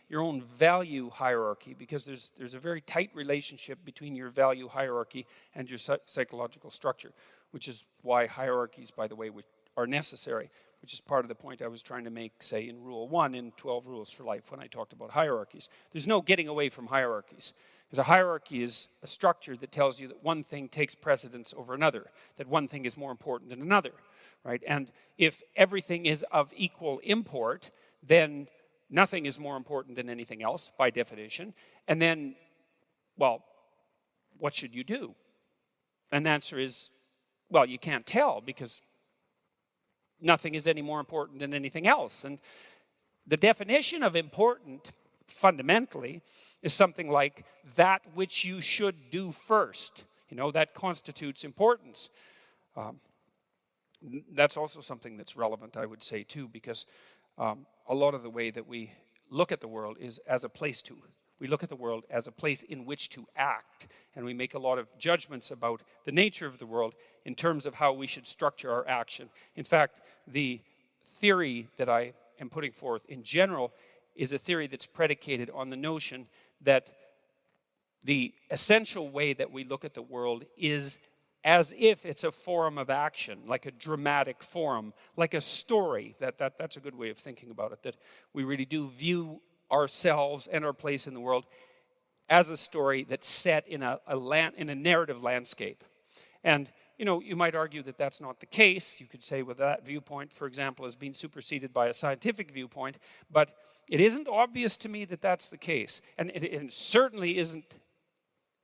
your own value hierarchy, because there's a very tight relationship between your value hierarchy and your psychological structure, which is why hierarchies, by the way, are necessary, which is part of the point I was trying to make, say, in Rule 1 in 12 Rules for Life when I talked about hierarchies. There's no getting away from hierarchies. Because a hierarchy is a structure that tells you that one thing takes precedence over another, that one thing is more important than another, right? And if everything is of equal import, then nothing is more important than anything else, by definition. And then, well, what should you do? And the answer is, well, you can't tell, because nothing is any more important than anything else. And the definition of important, fundamentally, is something like that which you should do first. That constitutes importance. That's also something that's relevant, I would say, too, because a lot of the way that we look at the world is as a place to. We look at the world as a place in which to act, and we make a lot of judgments about the nature of the world in terms of how we should structure our action. In fact, the theory that I am putting forth in general is a theory that's predicated on the notion that the essential way that we look at the world is as if it's a forum of action, like a dramatic forum, like a story. That's a good way of thinking about it, that we really do view ourselves and our place in the world as a story that's set in a narrative landscape. And you might argue that that's not the case. You could say, well, that viewpoint, for example, has been superseded by a scientific viewpoint, but it isn't obvious to me that that's the case. And it certainly isn't.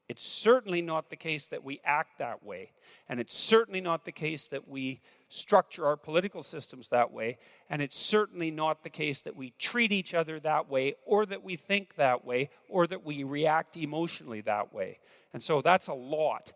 It's certainly not the case that we act that way. And it's certainly not the case that we structure our political systems that way. And it's certainly not the case that we treat each other that way, or that we think that way, or that we react emotionally that way. And so that's a lot.